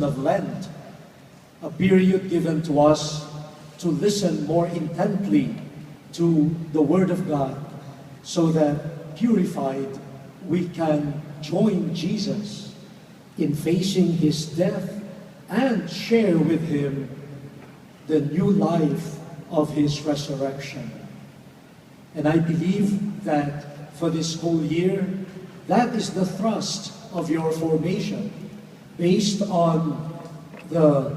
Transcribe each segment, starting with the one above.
of Lent, a period given to us to listen more intently to the Word of God, so that purified we can join Jesus in facing His death and share with Him the new life of His resurrection. And I believe that for this whole year, that is the thrust of your formation, based on the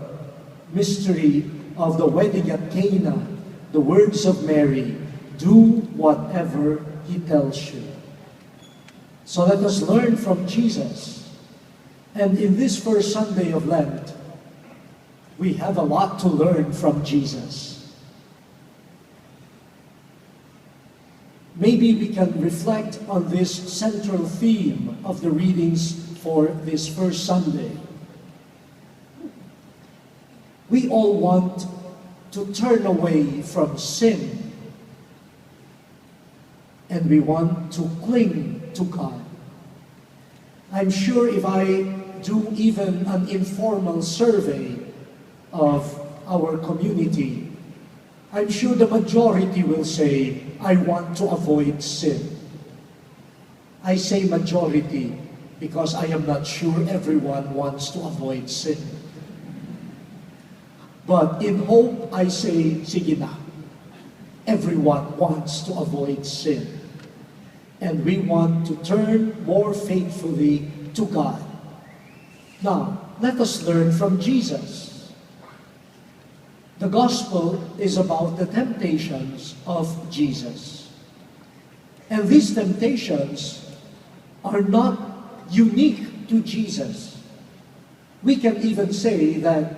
mystery of the wedding at Cana, the words of Mary, do whatever He tells you. So let us learn from Jesus. And in this first Sunday of Lent, we have a lot to learn from Jesus. Maybe we can reflect on this central theme of the readings for this first Sunday. We all want to turn away from sin, and we want to cling to God. I'm sure if I do even an informal survey of our community, I'm sure the majority will say, I want to avoid sin. I say majority because I am not sure everyone wants to avoid sin. But in hope, I say, sige na. Everyone wants to avoid sin. And we want to turn more faithfully to God. Now, let us learn from Jesus. The Gospel is about the temptations of Jesus. And these temptations are not unique to Jesus. We can even say that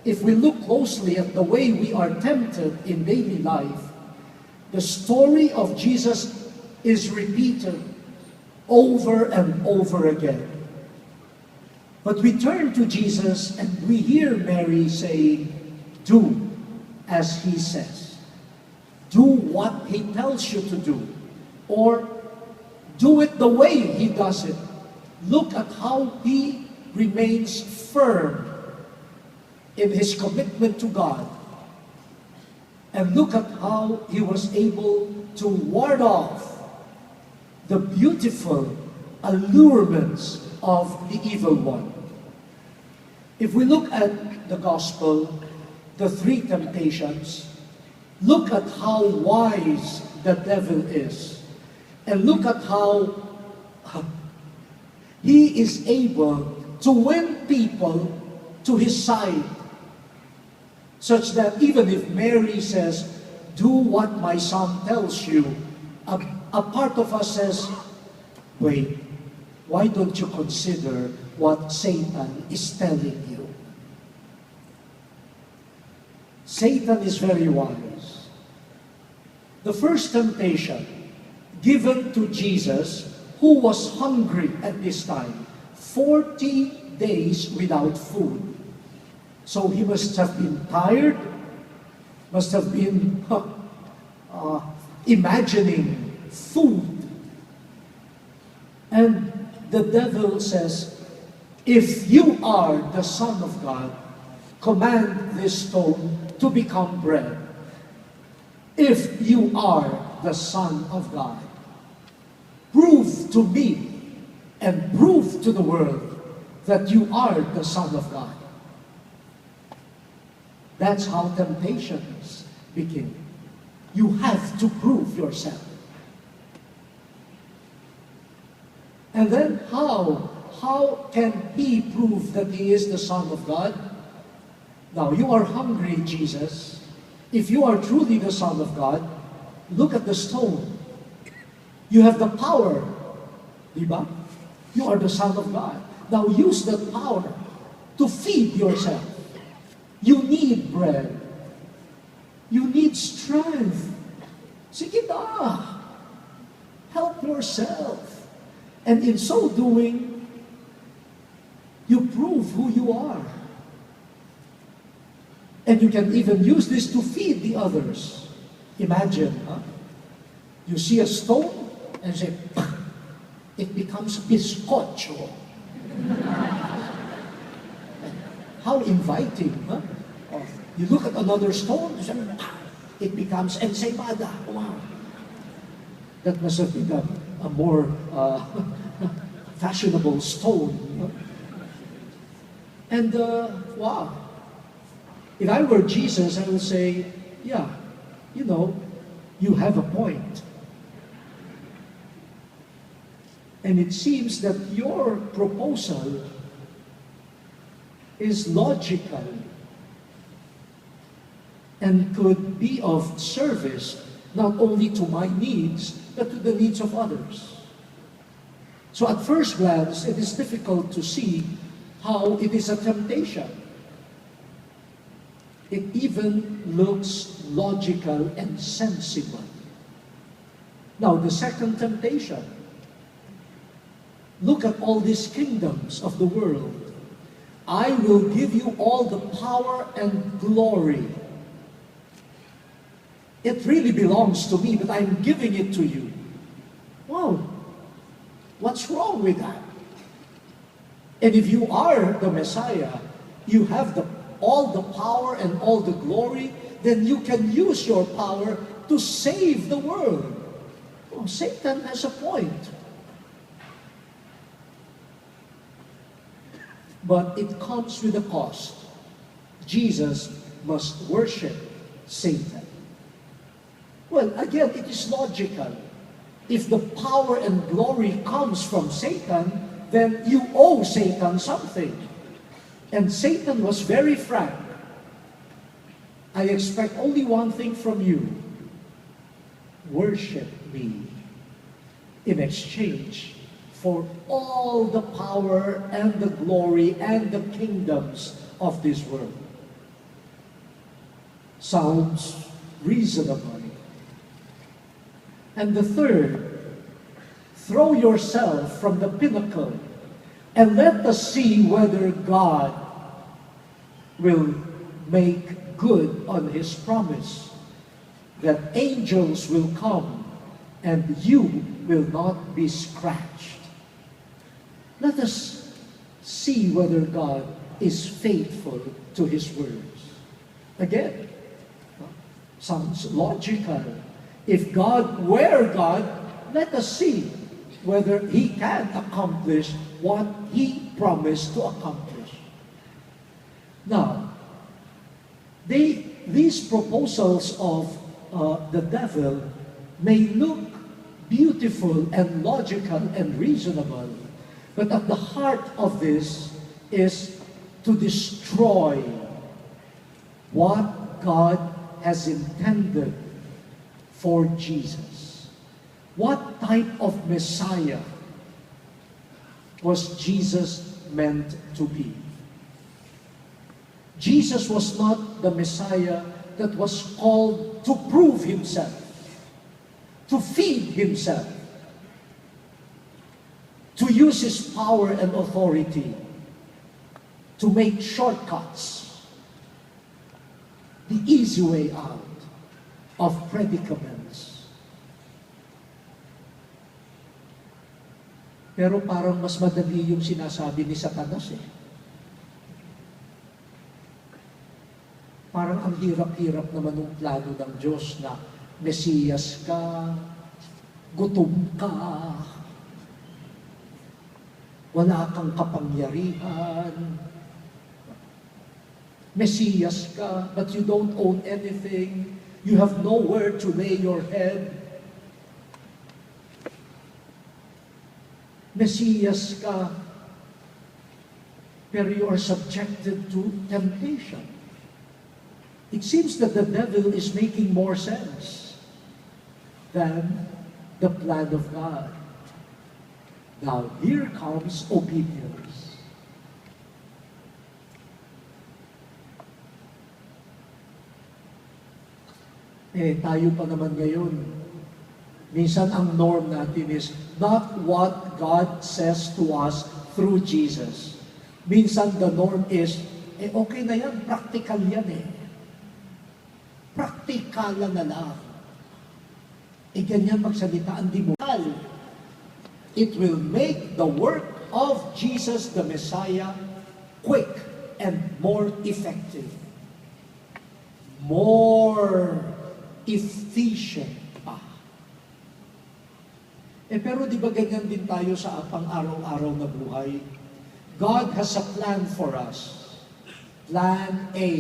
if we look closely at the way we are tempted in daily life, the story of Jesus is repeated over and over again. But we turn to Jesus and we hear Mary saying, do as He says. Do what He tells you to do. Or do it the way He does it. Look at how He remains firm in His commitment to God. And look at how He was able to ward off the beautiful allurements of the evil one. If we look at the Gospel, the three temptations, look at how wise the devil is. And look at how he is able to win people to his side, such that even if Mary says, do what my son tells you, a part of us says, wait, why don't you consider what Satan is telling you? Satan is very wise. The first temptation given to Jesus, who was hungry at this time, 40 days without food. So he must have been tired, must have been imagining food. And the devil says, if you are the Son of God, command this stone to become bread. If you are the Son of God, prove to me and prove to the world that you are the Son of God. That's how temptations begin. You have to prove yourself. And then how can he prove that he is the Son of God? Now, you are hungry, Jesus. If you are truly the Son of God, look at the stone. You have the power, diba? You are the Son of God. Now use that power to feed yourself. You need bread. You need strength. Sige na. Help yourself. And in so doing, you prove who you are. And you can even use this to feed the others. Imagine, you see a stone and say, it becomes bizcocho. how inviting, huh? Oh, you look at another stone, it becomes ensaymada. Wow. That must have been a more fashionable stone. Huh? And wow. If I were Jesus, I would say, yeah, you have a point. And it seems that your proposal is logical and could be of service not only to my needs, but to the needs of others. So at first glance, it is difficult to see how it is a temptation. It even looks logical and sensible. Now, the second temptation. Look at all these kingdoms of the world. I will give you all the power and glory. It really belongs to me, but I'm giving it to you. Wow, what's wrong with that? And if you are the Messiah, you have all the power and all the glory, then you can use your power to save the world. Well, Satan has a point. But it comes with a cost. Jesus must worship Satan. Well, again, it is logical. If the power and glory comes from Satan, then you owe Satan something. And Satan was very frank. I expect only one thing from you. Worship me in exchange for all the power and the glory and the kingdoms of this world. Sounds reasonable. And the third, throw yourself from the pinnacle and let us see whether God will make good on His promise that angels will come and you will not be scratched. Let us see whether God is faithful to His words. Again, sounds logical. If God were God, let us see whether He can accomplish what He promised to accomplish. Now, these proposals of the devil may look beautiful and logical and reasonable, but at the heart of this is to destroy what God has intended for Jesus. What type of Messiah was Jesus meant to be? Jesus was not the Messiah that was called to prove Himself, to feed Himself, to use His power and authority to make shortcuts, the easy way out of predicaments. Pero parang mas madali yung sinasabi ni Satanas eh. Parang ang hirap-hirap naman ng plano ng Diyos na Mesiyas ka, gutom ka, wala kang kapangyarihan. Mesiyas ka, but you don't own anything. You have nowhere to lay your head. Mesiyas ka, pero you are subjected to temptation. It seems that the devil is making more sense than the plan of God. Now, here comes obedience. Tayo pa naman ngayon, minsan ang norm natin is not what God says to us through Jesus. Minsan the norm is, okay na yan, practical yan eh. Practical na lang. Ganyan magsalitaan di mo. It will make the work of Jesus the Messiah quick and more effective. More efficient pa. Pero di ba ganyan din tayo sa pang-araw-araw na buhay? God has a plan for us. Plan A.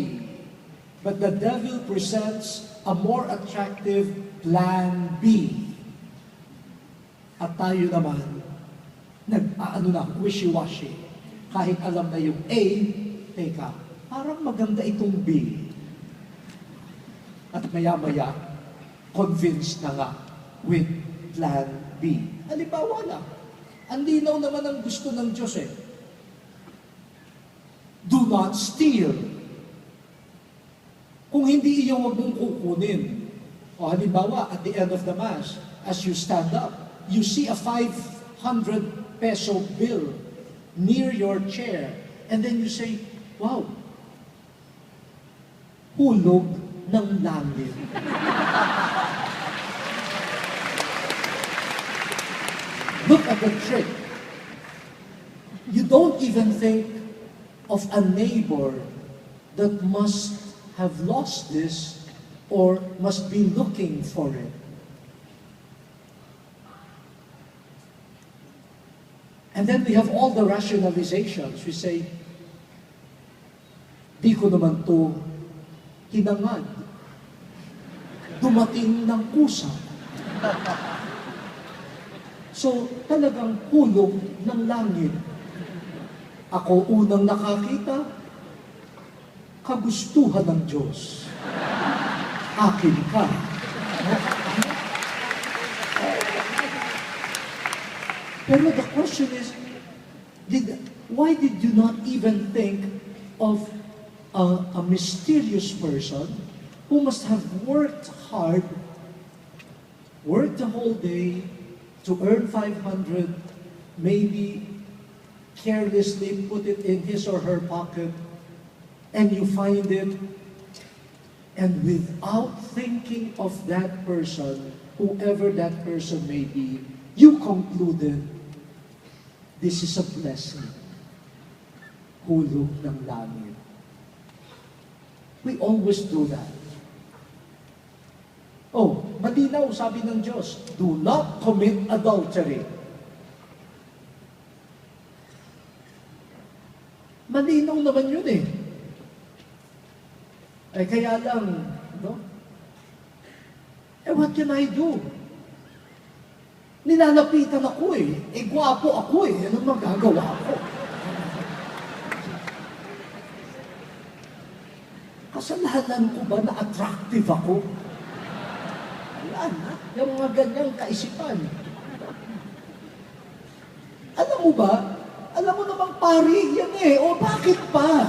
But the devil presents a more attractive Plan B. At tayo naman, wishy-washy. Kahit alam na yung A, teka, parang maganda itong B. At maya-maya, convinced na nga with Plan B. Halimbawa lang, ang linaw naman ang gusto ng Diyos eh. Do not steal. Kung hindi iyon, wag mong kukunin. O halimbawa, at the end of the Mass, as you stand up, you see a 500 peso bill near your chair. And then you say, wow, hulog ng langit. Look at the trick. You don't even think of a neighbor that must have lost this or must be looking for it. And then we have all the rationalizations. We say, di ko naman to hinangad. Dumating ng kusa. So, talagang hulog ng langit. Ako unang nakakita, kagustuhan ng Diyos. Akin ka. Pero the question is, why did you not even think of a mysterious person who must have worked hard, worked the whole day to earn 500, maybe carelessly put it in his or her pocket, and you find it, and without thinking of that person, whoever that person may be, you concluded, this is a blessing. Hulog ng langit. We always do that. Oh, malinaw, sabi ng Diyos, do not commit adultery. Malinaw naman yun eh. Ay kaya lang, no? What can I do? Nilalapitan ako eh. Gwapo ako eh. Anong magagawa ko? Kasalanan ko ba na attractive ako? Wala na. Yung mga ganyang kaisipan. Alam mo ba? Alam mo namang pari yan eh. O bakit pa?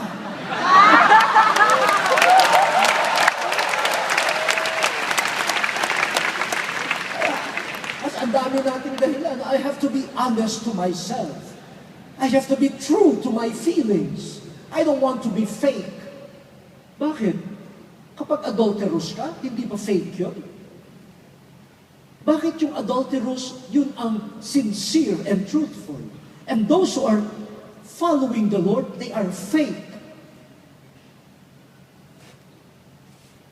Mas ang dami nating dahilan. I have to be honest to myself. I have to be true to my feelings. I don't want to be fake. Bakit? Kapag adulterous ka, hindi ba fake yun? Bakit yung adulterous, yun ang sincere and truthful? And those who are following the Lord, they are fake.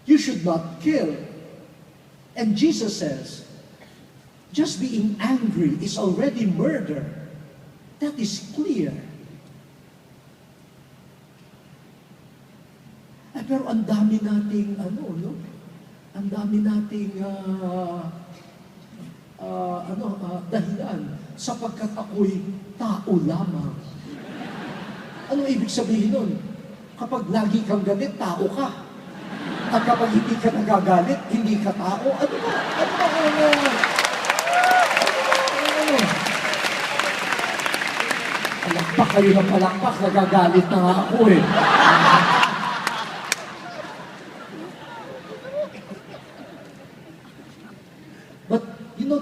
You should not kill. And Jesus says, just being angry is already murder. That is clear. Pero ang dami nating, ang dami nating, dahilan, sapagkat ako'y tao lamang. Ano ibig sabihin nun? Kapag lagi kang galit, tao ka. At kapag hindi ka nagagalit, hindi ka tao. Ano ba? Palakpak kayo ng palakpak, nagagalit na nga ako eh.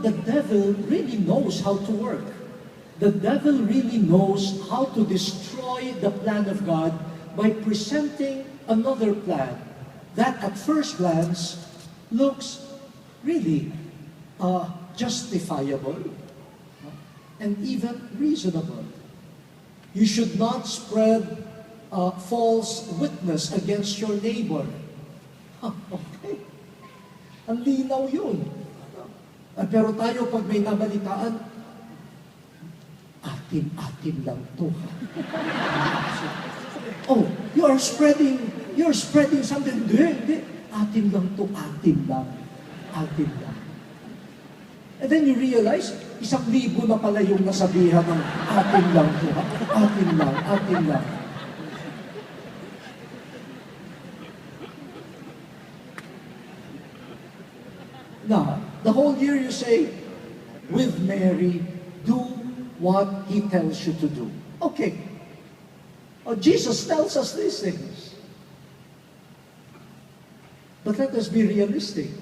The devil really knows how to work. The devil really knows how to destroy the plan of God by presenting another plan that at first glance looks really justifiable and even reasonable. You should not spread false witness against your neighbor. Okay. Ang linaw yun. Pero tayo, pag may nabalitaan, atin-atin lang to. Oh, you're spreading something. Hindi. Atin lang to, atin lang. Atin lang. And then you realize, 1,000 na pala yung nasabihan ng atin lang to. Atin lang, atin lang. Now, the whole year you say, with Mary, do what He tells you to do. Okay. Oh, Jesus tells us these things. But let us be realistic.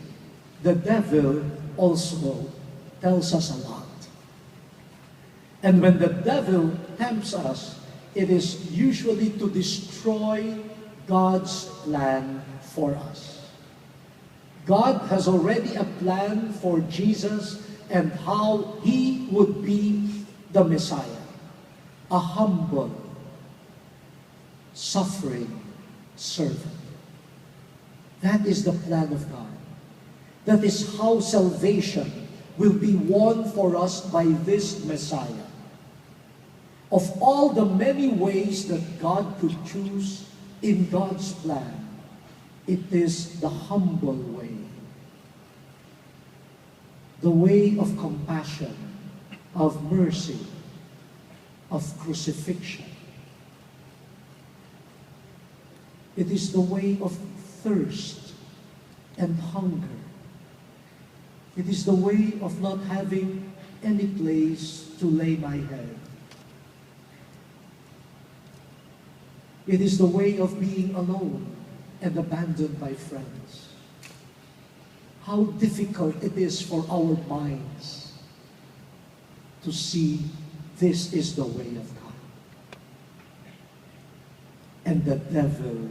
The devil also tells us a lot. And when the devil tempts us, it is usually to destroy God's plan for us. God has already a plan for Jesus and how He would be the Messiah. A humble, suffering servant. That is the plan of God. That is how salvation will be won for us by this Messiah. Of all the many ways that God could choose in God's plan, it is the humble way. The way of compassion, of mercy, of crucifixion. It is the way of thirst and hunger. It is the way of not having any place to lay my head. It is the way of being alone and abandoned by friends. How difficult it is for our minds to see this is the way of God. And the devil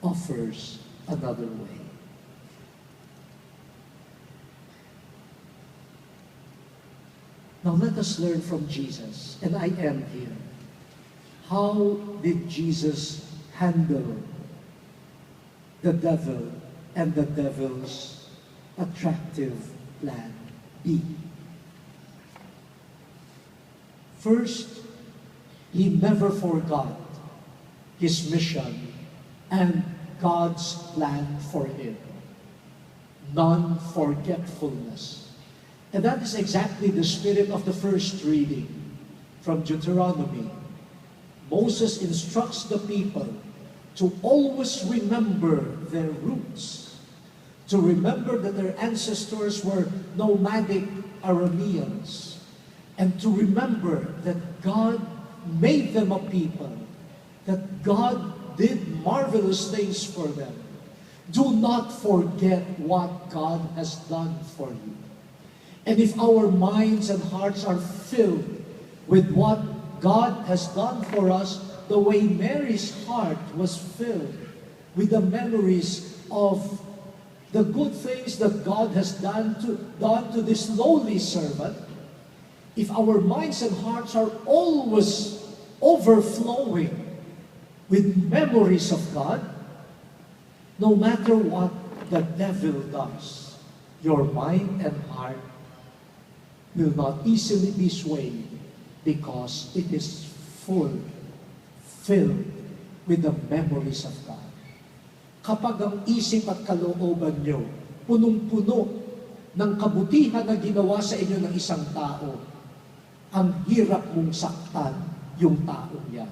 offers another way. Now let us learn from Jesus, and I end here. How did Jesus handle the devil and the devil's attractive plan B? First, he never forgot his mission and God's plan for him. Non-forgetfulness. And that is exactly the spirit of the first reading from Deuteronomy. Moses instructs the people to always remember their roots, to remember that their ancestors were nomadic Arameans, and to remember that God made them a people, that God did marvelous things for them. Do not forget what God has done for you. And if our minds and hearts are filled with what God has done for us, the way Mary's heart was filled with the memories of the good things that God has done to this lowly servant, if our minds and hearts are always overflowing with memories of God, no matter what the devil does, your mind and heart will not easily be swayed because it is filled with the memories of God. Kapag ang isip at kalooban nyo punong-puno ng kabutihan na ginawa sa inyo ng isang tao, ang hirap mong saktan yung taong yan.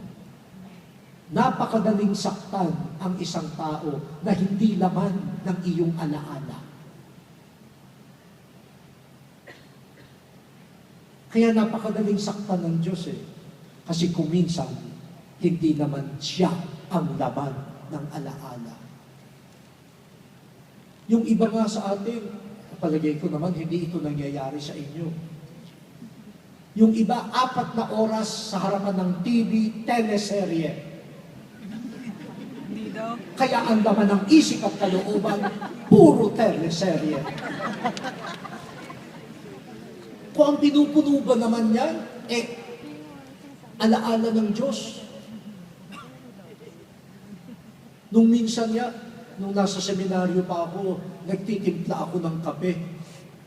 Napakadaling saktan ang isang tao na hindi laman ng iyong alaala. Kaya napakadaling saktan ng Diyos eh. Kasi kung minsan, hindi naman siya ang laman ng alaala. Yung iba nga sa atin, palagay ko naman, hindi ito nangyayari sa inyo. Yung iba, 4 na oras sa harapan ng TV, teleserye. Kaya ang laman ng isip at kalooban, puro teleserye. Kung ang pinupuno ba naman yan, alaala ng Diyos, Nung minsan nga, nung nasa seminaryo pa ako, nagtitimpla ako ng kape.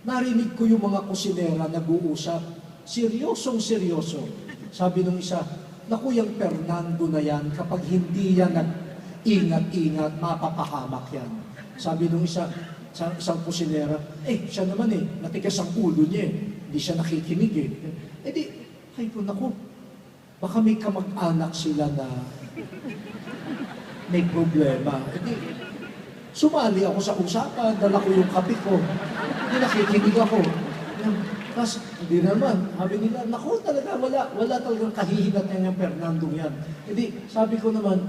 Narinig ko yung mga kusinera nag-uusap. Seryosong seryoso. Sabi nung isa, naku, yung Fernando na yan, kapag hindi yan nag-ingat-ingat, mapapahamak yan. Sabi nung isa, sa isang kusinera, siya naman matigas ang ulo niya hindi siya nakikinig di, ay po, naku, baka may kamag-anak sila na may problema. Di, sumali ako sa usapan, dala ko yung kape ko, hindi nakikinig ako. Tapos, hindi naman, sabi nila, naku, talaga, wala talagang kahihinat yung Fernando yan. Hindi, sabi ko naman,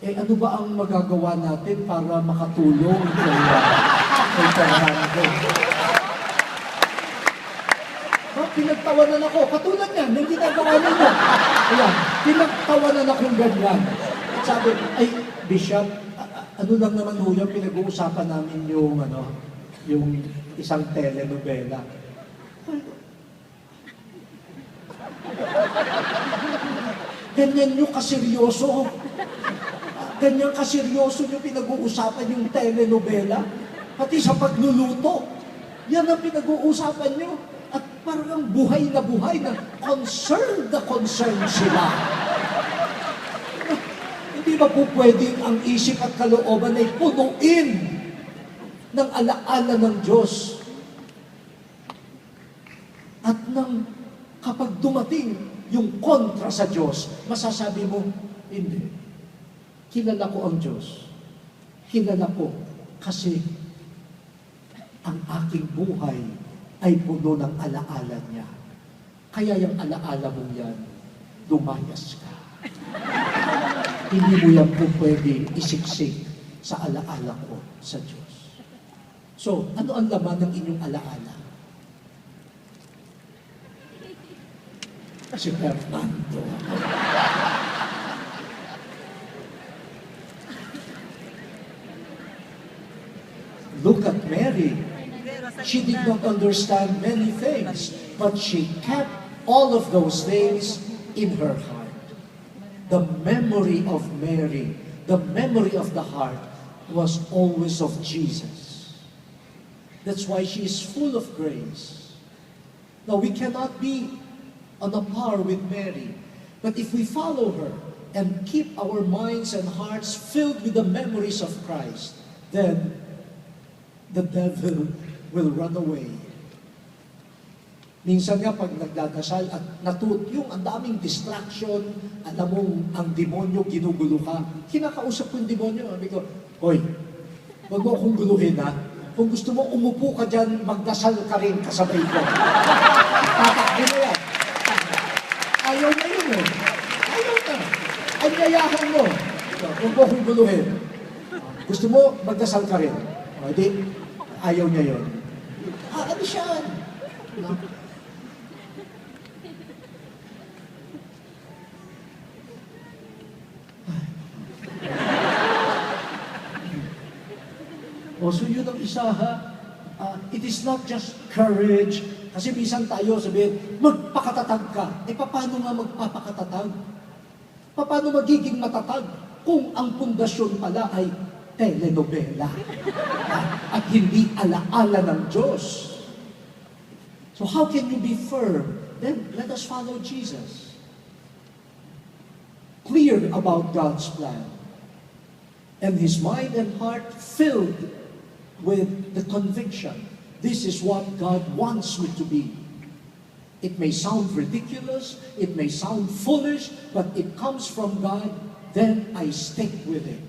ano ba ang magagawa natin para makatulong kay Fernando? Pinagtawanan ako, katulad yan, yung ginagawa ninyo. Ayan, pinagtawanan akong ganyan. At sabi, Bishop, ano lang naman ho yung pinag-uusapan namin yung isang telenovela. Ganyan nyo kaseryoso. Ganyan kaseryoso nyo pinag-uusapan yung telenovela. Pati sa pagluluto. Yan ang pinag-uusapan nyo. At parang buhay na concerned sila. Hindi ba po pwedeng ang isip at kalooban ay punuin ng alaala ng Diyos? At kapag dumating yung kontra sa Diyos, masasabi mo, hindi. Kilala ko ang Diyos. Kilala ko kasi ang aking buhay ay puno ng alaala niya. Kaya yung alaala mong yan, lumayas ka. Hindi mo yan po pwede isiksik sa alaala ko sa Diyos. So, ano ang laman ng inyong alaala? Si Fernando. Look at Mary. She did not understand many things, but she kept all of those things in her heart. The memory of Mary, the memory of the heart, was always of Jesus. That's why she is full of grace. Now, we cannot be on a par with Mary, but if we follow her and keep our minds and hearts filled with the memories of Christ, then the devil will run away. Minsan nga pag nagdadasal at yung ang daming distraction, alam mong ang demonyo ginugulo ka, kinakausap ko yung demonyo, sabi ko, hoy, wag mo akong guluhin ha. Kung gusto mo umupo ka dyan, magdasal ka rin kasabay ko. Tatakbo na yan. Ayaw na yun Ayaw na. Anyayahan mo. Huwag mo akong guluhin. Gusto mo, magdasal ka rin. O, di, ayaw niya yun. Ano siya? So yun ang isa ha. It is not just courage. Kasi minsan tayo sabihin, magpakatatag ka. Paano nga magpapakatatag? Paano magiging matatag kung ang pundasyon pala ay telenovela at hindi alaala ng Diyos? So how can you be firm? Then let us follow Jesus. Clear about God's plan. And his mind and heart filled with the conviction, this is what God wants me to be. It may sound ridiculous, it may sound foolish, but it comes from God, then I stick with it.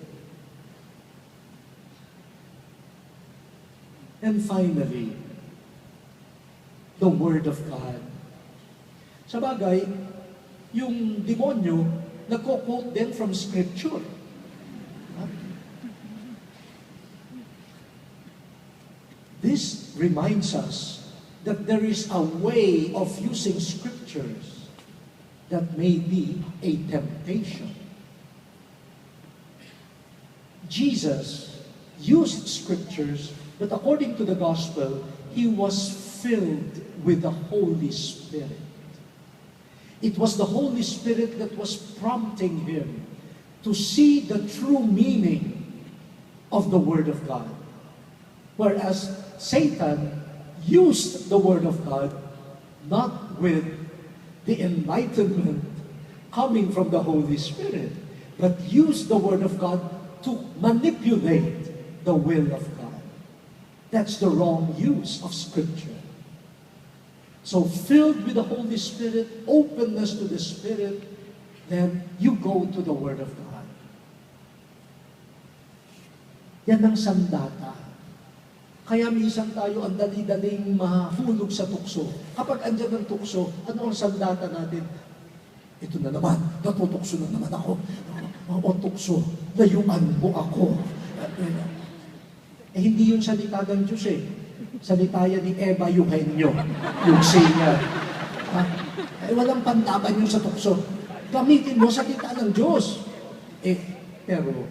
And finally, the Word of God. Sa bagay, yung demonyo, nagko-quote din from Scripture. This reminds us that there is a way of using Scriptures that may be a temptation. Jesus used Scriptures, but according to the Gospel, he was filled with the Holy Spirit. It was the Holy Spirit that was prompting him to see the true meaning of the Word of God. Whereas Satan used the Word of God not with the enlightenment coming from the Holy Spirit, but used the Word of God to manipulate the will of God. That's the wrong use of Scripture. So filled with the Holy Spirit, openness to the Spirit, then you go to the Word of God. Yan ang sandata. Kaya minsan tayo ang dali-daling mahulog sa tukso. Kapag andyan ang tukso, ano ang sandata natin? Ito na naman, natutukso na naman ako. O tukso, layuan mo ako. Hindi yun salita ng Diyos eh. Salita yan ni Eva Eugenio, yung singer. Walang panlaban yun sa tukso. Gamitin mo salita ng Diyos. Pero,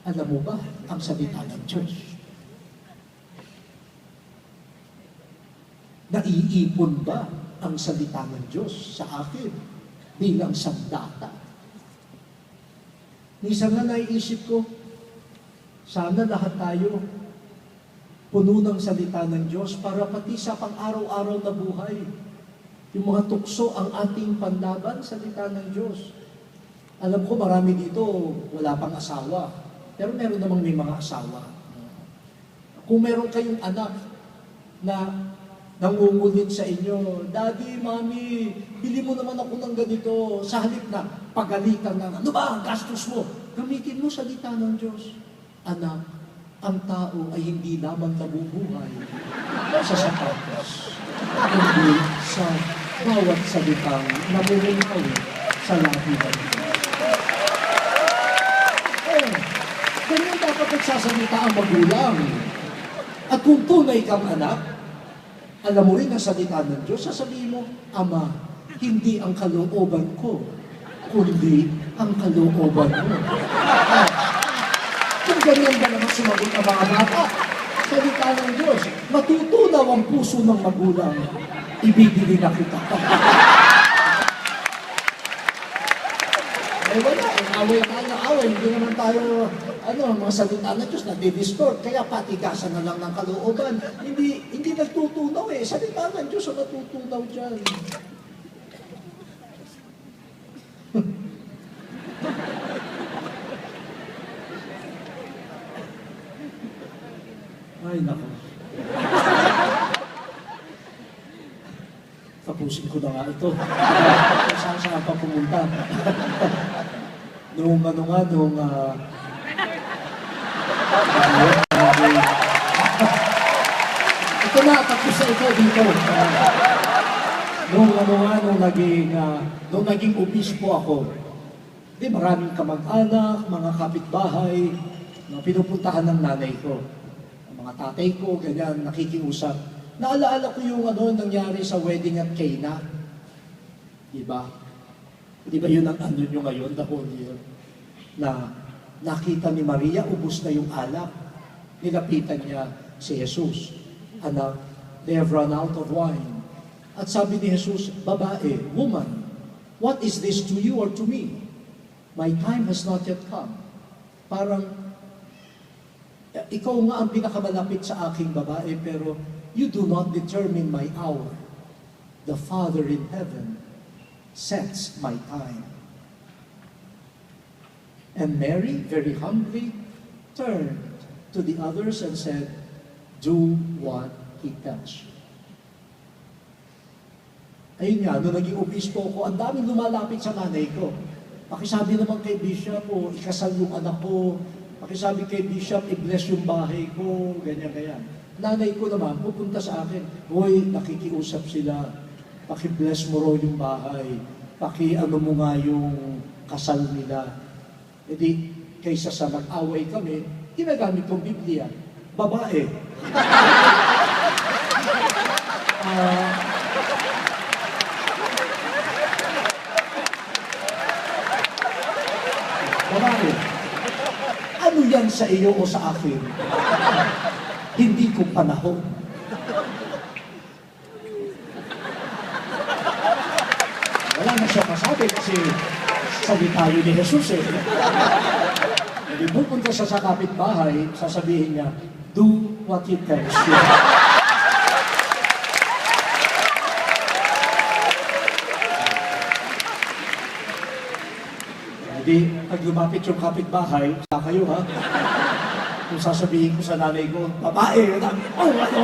alam mo ba ang salita ng Diyos? Naiipon ba ang salita ng Diyos sa akin bilang sandata? Minsan na naiisip ko, sana lahat tayo puno ng salita ng Diyos para pati sa pang-araw-araw na buhay. Yung mga tukso ang ating panlaban, salita ng Diyos. Alam ko marami dito wala pang asawa, pero meron namang may mga asawa. Kung meron kayong anak na nangungulit sa inyo, Daddy, Mommy, bili mo naman ako ng ganito, sa halip na pagalitan na, ano ba ang gastos mo? Gamitin mo salita ng Diyos. Anak, ang tao ay hindi lamang nabubuhay sa sapatos, kundi sa bawat salitang namumungkaw sa labi ng Diyos. Ganyan dapat nagsasalita ang magulang. At kung tunay kang anak, alam mo rin ang salita ng Diyos, sasabihin mo, Ama, hindi ang kalooban ko, kundi ang kalooban mo. Kung ganyan ba naman sumagot ang mga bata, salita ng Diyos, matutunaw ang puso ng magulang, ibibili na kita. Wala, away tayo na away, hindi naman tayo, mga salita ng Diyos, nadi-distort, kaya patigasan na lang ng kalooban. Hindi nagtutunaw salita ng Diyos ang natutunaw dyan. Ay, nako. Tapusin ko na nga ito. Saan pa pumunta. Ito na, tapos na ito dito. Nung naging obispo ako, di maraming kamag-anak, mga kapitbahay, na pinupuntahan ng nanay ko. Mga tatay ko, ganyan, nakikiusap. Naalaala ko yung nangyari sa wedding at Cana. Diba? Diba yun ang nyo ngayon, the whole year? Na nakita ni Maria, ubus na yung alak. Nilapitan niya si Jesus. Anak, they have run out of wine. At sabi ni Jesus, babae, woman, what is this to you or to me? My time has not yet come. Parang, ikaw nga ang pinakamalapit sa aking babae, pero you do not determine my hour. The Father in heaven sets my time. And Mary, very humbly, turned to the others and said, do what He tells you. Ayun nga, nung naging obispo ko, ang daming lumalapit sa nanay ko. Pakisabi naman kay Bishop, ikasal yung anak ko. Pakisabi kay Bishop, i-bless yung bahay ko, ganyan-ganyan. Nanay ko naman, pupunta sa akin, hoy, nakikiusap sila, paki-bless mo raw yung bahay, paki-ano mo nga yung kasal nila. E di, kaysa sa mag-away kami, ginagamit kong Biblia, babae. Babae. Ano yan sa iyo o sa akin? Hindi ko panahon. Wala na siya masabi kasi salita yun ni Jesus Hindi pupunta siya sa kapitbahay, sasabihin niya, do what he tells you. Hindi, pag lumapit yung kapitbahay, sa kayo ha, kung sasabihin ko sa nanay ko, babae, oh, ano,